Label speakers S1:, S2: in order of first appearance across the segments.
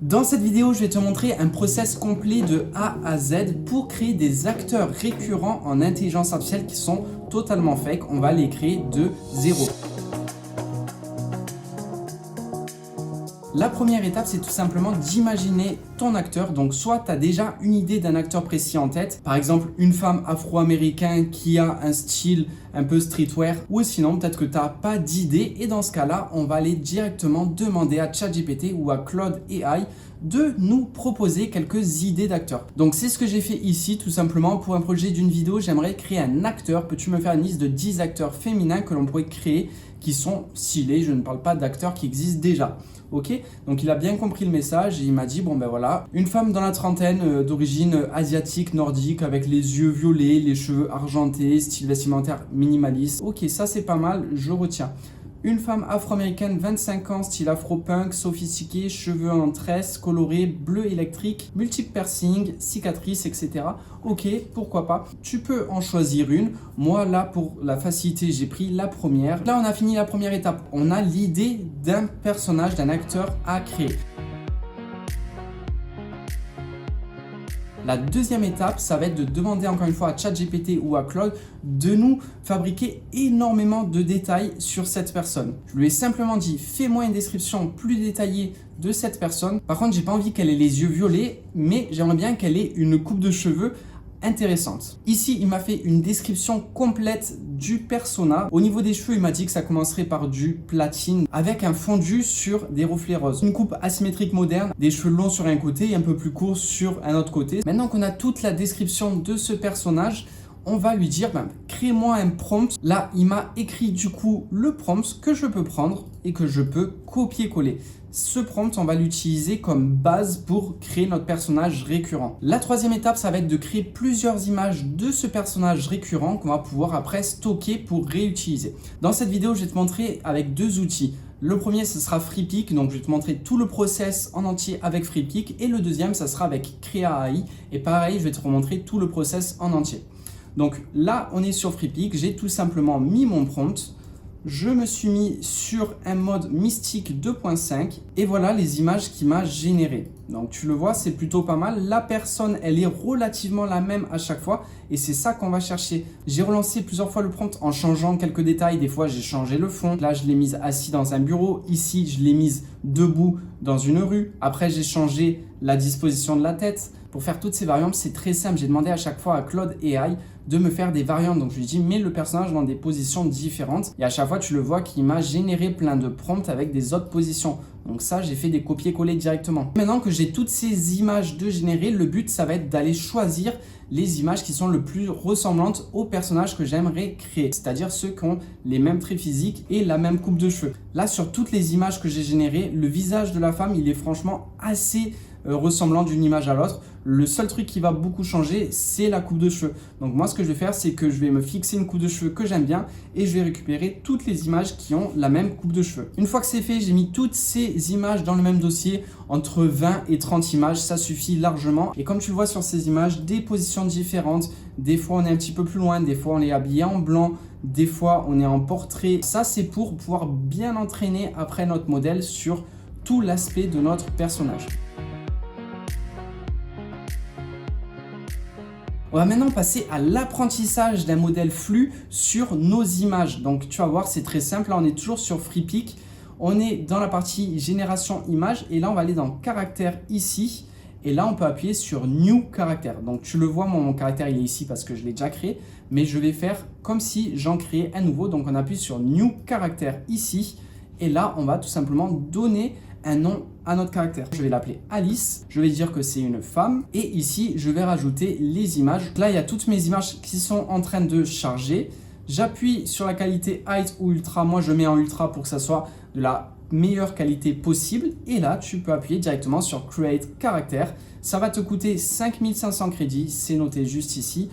S1: Dans cette vidéo, je vais te montrer un process complet de A à Z pour créer des acteurs récurrents en intelligence artificielle qui sont totalement fake. On va les créer de zéro. La première étape, c'est tout simplement d'imaginer ton acteur. Donc, soit tu as déjà une idée d'un acteur précis en tête, par exemple une femme afro-américaine qui a un style un peu streetwear, ou sinon peut-être que tu n'as pas d'idée et dans ce cas-là, on va aller directement demander à ChatGPT ou à Claude AI de nous proposer quelques idées d'acteurs. Donc c'est ce que j'ai fait ici tout simplement pour un projet d'une vidéo. J'aimerais créer un acteur. Peux-tu me faire une liste de 10 acteurs féminins que l'on pourrait créer qui sont stylés? Je ne parle pas d'acteurs qui existent déjà. Ok, donc il a bien compris le message et il m'a dit bon ben voilà, une femme dans la trentaine d'origine asiatique, nordique, avec les yeux violets, les cheveux argentés, style vestimentaire minimaliste. Ok, ça c'est pas mal, je retiens. Une femme afro-américaine, 25 ans, style afro-punk, sophistiqué, cheveux en tresse, colorés, bleu électrique, multiples piercings, cicatrices, etc. Ok, pourquoi pas. Tu peux en choisir une. Moi, là, pour la facilité, j'ai pris la première. Là, on a fini la première étape. On a l'idée d'un personnage, d'un acteur à créer. La deuxième étape, ça va être de demander encore une fois à ChatGPT ou à Claude de nous fabriquer énormément de détails sur cette personne. Je lui ai simplement dit, fais-moi une description plus détaillée de cette personne. Par contre, j'ai pas envie qu'elle ait les yeux violets, mais j'aimerais bien qu'elle ait une coupe de cheveux intéressante. Ici, il m'a fait une description complète du persona. Au niveau des cheveux, il m'a dit que ça commencerait par du platine avec un fondu sur des reflets roses. Une coupe asymétrique moderne, des cheveux longs sur un côté et un peu plus courts sur un autre côté. Maintenant qu'on a toute la description de ce personnage, on va lui dire, crée-moi un prompt. Là, il m'a écrit du coup le prompt que je peux prendre et que je peux copier-coller. Ce prompt, on va l'utiliser comme base pour créer notre personnage récurrent. La troisième étape, ça va être de créer plusieurs images de ce personnage récurrent qu'on va pouvoir après stocker pour réutiliser. Dans cette vidéo, je vais te montrer avec deux outils. Le premier, ce sera Freepik, donc je vais te montrer tout le process en entier avec Freepik. Et le deuxième, ça sera avec Créa AI. Et pareil, je vais te remontrer tout le process en entier. Donc là, on est sur Freepik, j'ai tout simplement mis mon prompt. Je me suis mis sur un mode mystique 2.5 et voilà les images qu'il m'a générées. Donc tu le vois, c'est plutôt pas mal. La personne, elle est relativement la même à chaque fois et c'est ça qu'on va chercher. J'ai relancé plusieurs fois le prompt en changeant quelques détails. Des fois, j'ai changé le fond. Là, je l'ai mise assis dans un bureau. Ici, je l'ai mise debout dans une rue. Après, j'ai changé la disposition de la tête. Pour faire toutes ces variantes, c'est très simple. J'ai demandé à chaque fois à Claude AI de me faire des variantes. Donc, je lui dis, mets le personnage dans des positions différentes. Et à chaque fois, tu le vois qu'il m'a généré plein de prompts avec des autres positions. Donc ça, j'ai fait des copier-coller directement. Maintenant que j'ai toutes ces images de générer, le but, ça va être d'aller choisir les images qui sont le plus ressemblantes au personnage que j'aimerais créer. C'est-à-dire ceux qui ont les mêmes traits physiques et la même coupe de cheveux. Là, sur toutes les images que j'ai générées, le visage de la femme, il est franchement assez ressemblant d'une image à l'autre. Le seul truc qui va beaucoup changer, c'est la coupe de cheveux. Donc moi, ce que je vais faire, c'est que je vais me fixer une coupe de cheveux que j'aime bien et je vais récupérer toutes les images qui ont la même coupe de cheveux. Une fois que c'est fait, j'ai mis toutes ces images dans le même dossier, entre 20 et 30 images, ça suffit largement. Et comme tu le vois sur ces images, des positions différentes, des fois on est un petit peu plus loin, des fois on est habillé en blanc, des fois on est en portrait. Ça, c'est pour pouvoir bien entraîner après notre modèle sur tout l'aspect de notre personnage. On va maintenant passer à l'apprentissage d'un modèle flux sur nos images. Donc tu vas voir, c'est très simple. Là, on est toujours sur Freepik. On est dans la partie génération image et là, on va aller dans caractère ici. Et là, on peut appuyer sur New Caractère. Donc tu le vois, mon caractère, il est ici parce que je l'ai déjà créé. Mais je vais faire comme si j'en créais un nouveau. Donc on appuie sur New Caractère ici. Et là, on va tout simplement donner un nom à notre caractère. Je vais l'appeler Alice, je vais dire que c'est une femme et ici je vais rajouter les images. Là il y a toutes mes images qui sont en train de charger. J'appuie sur la qualité Height ou Ultra, moi je mets en Ultra pour que ça soit de la meilleure qualité possible et là tu peux appuyer directement sur Create Caractère. Ça va te coûter 5500 crédits, c'est noté juste ici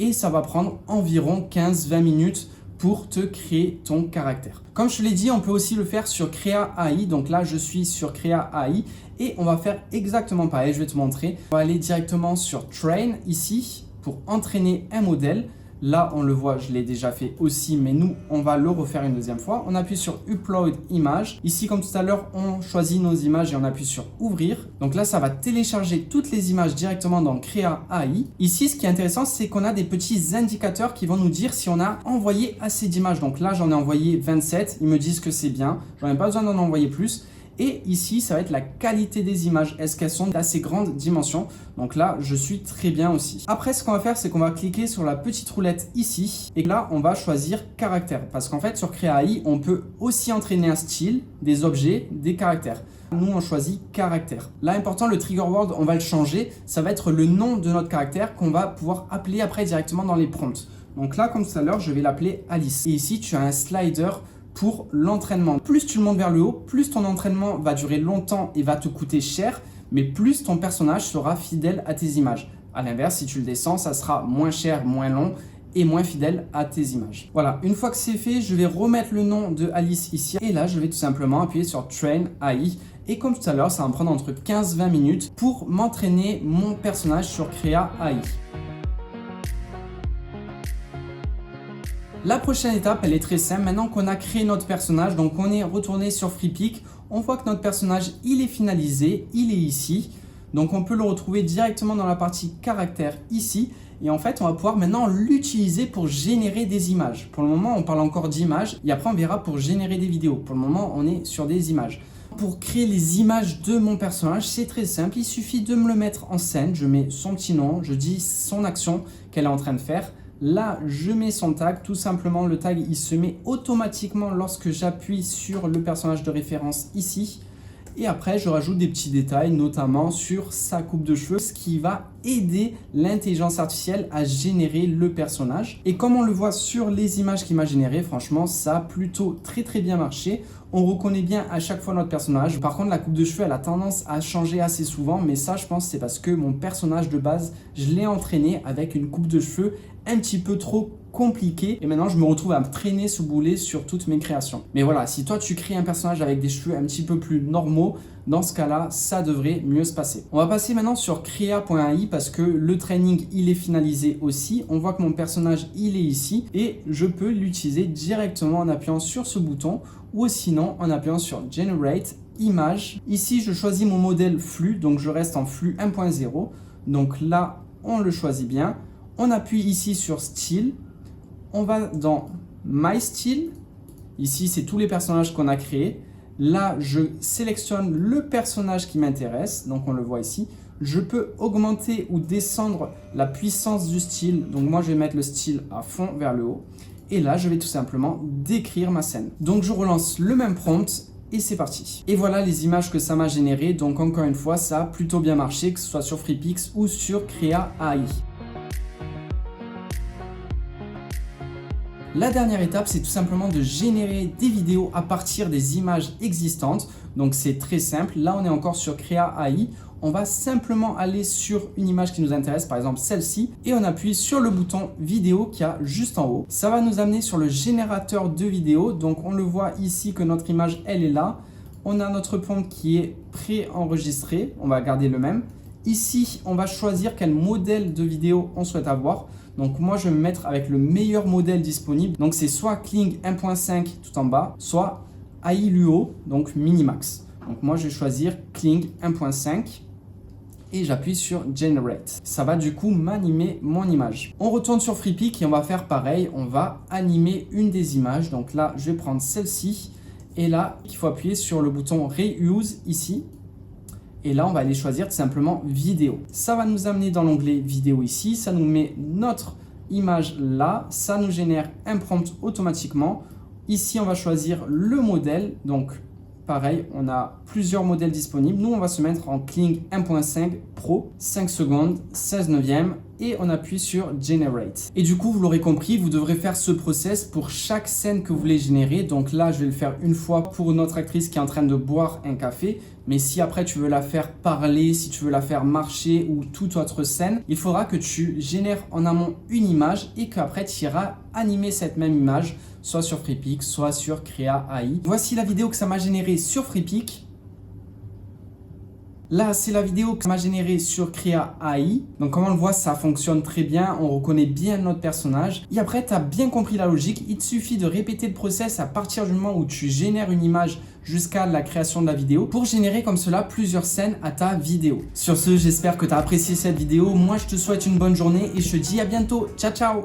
S1: et ça va prendre environ 15-20 minutes pour te créer ton caractère. Comme je te l'ai dit, on peut aussi le faire sur Créa AI. Donc là, je suis sur Créa AI et on va faire exactement pareil. Je vais te montrer. On va aller directement sur Train ici pour entraîner un modèle. Là, on le voit, je l'ai déjà fait aussi, mais nous, on va le refaire une deuxième fois. On appuie sur Upload Image. Ici, comme tout à l'heure, on choisit nos images et on appuie sur Ouvrir. Donc là, ça va télécharger toutes les images directement dans Créa AI. Ici, ce qui est intéressant, c'est qu'on a des petits indicateurs qui vont nous dire si on a envoyé assez d'images. Donc là, j'en ai envoyé 27. Ils me disent que c'est bien. J'en ai pas besoin d'en envoyer plus. Et ici, ça va être la qualité des images. Est-ce qu'elles sont d'assez grande dimension? Donc là, je suis très bien aussi. Après, ce qu'on va faire, c'est qu'on va cliquer sur la petite roulette ici. Et là, on va choisir caractère. Parce qu'en fait, sur Créa AI, on peut aussi entraîner un style, des objets, des caractères. Nous, on choisit caractère. Là, important, le trigger word, on va le changer. Ça va être le nom de notre caractère qu'on va pouvoir appeler après directement dans les prompts. Donc là, comme tout à l'heure, je vais l'appeler Alice. Et ici, tu as un slider pour l'entraînement. Plus tu le montes vers le haut, plus ton entraînement va durer longtemps et va te coûter cher, mais plus ton personnage sera fidèle à tes images. A l'inverse, si tu le descends, ça sera moins cher, moins long et moins fidèle à tes images. Voilà, une fois que c'est fait, je vais remettre le nom de Alice ici et là, je vais tout simplement appuyer sur Train AI. Et comme tout à l'heure, ça va me prendre entre 15-20 minutes pour m'entraîner mon personnage sur Créa AI. La prochaine étape, elle est très simple. Maintenant qu'on a créé notre personnage, donc on est retourné sur FreePic, on voit que notre personnage, il est finalisé, il est ici. Donc on peut le retrouver directement dans la partie caractère ici. Et en fait, on va pouvoir maintenant l'utiliser pour générer des images. Pour le moment, on parle encore d'images et après on verra pour générer des vidéos. Pour le moment, on est sur des images. Pour créer les images de mon personnage, c'est très simple. Il suffit de me le mettre en scène. Je mets son petit nom, je dis son action qu'elle est en train de faire. Là, je mets son tag, tout simplement le tag il se met automatiquement lorsque j'appuie sur le personnage de référence ici. Et après, je rajoute des petits détails, notamment sur sa coupe de cheveux, ce qui va aider l'intelligence artificielle à générer le personnage. Et comme on le voit sur les images qu'il m'a générées, franchement, ça a plutôt très bien marché. On reconnaît bien à chaque fois notre personnage. Par contre, la coupe de cheveux, elle a tendance à changer assez souvent, mais ça, je pense, c'est parce que mon personnage de base, je l'ai entraîné avec une coupe de cheveux un petit peu trop compliqué et maintenant je me retrouve à me traîner ce boulet sur toutes mes créations. Mais voilà, si toi tu crées un personnage avec des cheveux un petit peu plus normaux, dans ce cas-là, ça devrait mieux se passer. On va passer maintenant sur Créa.ai parce que le training il est finalisé aussi. On voit que mon personnage il est ici et je peux l'utiliser directement en appuyant sur ce bouton ou sinon en appuyant sur Generate Image. Ici je choisis mon modèle flux, donc je reste en flux 1.0. Donc là on le choisit bien. On appuie ici sur Style, on va dans My Style, ici c'est tous les personnages qu'on a créés. Là je sélectionne le personnage qui m'intéresse, donc on le voit ici. Je peux augmenter ou descendre la puissance du style, donc moi je vais mettre le style à fond vers le haut. Et là je vais tout simplement décrire ma scène. Donc je relance le même prompt. Et c'est parti. Et voilà les images que ça m'a générées. Donc encore une fois, ça a plutôt bien marché, que ce soit sur FreePix ou sur Créa AI. La dernière étape, c'est tout simplement de générer des vidéos à partir des images existantes. Donc c'est très simple. Là, on est encore sur Créa AI. On va simplement aller sur une image qui nous intéresse, par exemple celle-ci, et on appuie sur le bouton vidéo qu'il y a juste en haut. Ça va nous amener sur le générateur de vidéos. Donc on le voit ici que notre image, elle est là. On a notre prompt qui est pré-enregistré. On va garder le même. Ici, on va choisir quel modèle de vidéo on souhaite avoir. Donc moi, je vais me mettre avec le meilleur modèle disponible. Donc c'est soit Kling 1.5 tout en bas, soit AI Luo, donc Minimax. Donc moi, je vais choisir Kling 1.5 et j'appuie sur Generate. Ça va du coup m'animer mon image. On retourne sur FreePic et on va faire pareil. On va animer une des images. Donc là, je vais prendre celle-ci. Et là, il faut appuyer sur le bouton Reuse ici. Et là, on va aller choisir tout simplement vidéo. Ça va nous amener dans l'onglet vidéo ici. Ça nous met notre image là. Ça nous génère un prompt automatiquement. Ici, on va choisir le modèle. Donc, pareil, on a plusieurs modèles disponibles. Nous, on va se mettre en Kling 1.5 Pro, 5 secondes, 16 neuvième. Et on appuie sur Generate. Et du coup, vous l'aurez compris, vous devrez faire ce process pour chaque scène que vous voulez générer. Donc là, je vais le faire une fois pour notre actrice qui est en train de boire un café. Mais si après, tu veux la faire parler, si tu veux la faire marcher ou toute autre scène, il faudra que tu génères en amont une image et qu'après, tu iras animer cette même image, soit sur FreePic, soit sur Créa AI. Voici la vidéo que ça m'a générée sur FreePic. Là, c'est la vidéo que m'a générée sur Krea AI. Donc comme on le voit, ça fonctionne très bien. On reconnaît bien notre personnage. Et après, tu as bien compris la logique. Il te suffit de répéter le process à partir du moment où tu génères une image jusqu'à la création de la vidéo pour générer comme cela plusieurs scènes à ta vidéo. Sur ce, j'espère que tu as apprécié cette vidéo. Moi, je te souhaite une bonne journée et je te dis à bientôt. Ciao, ciao!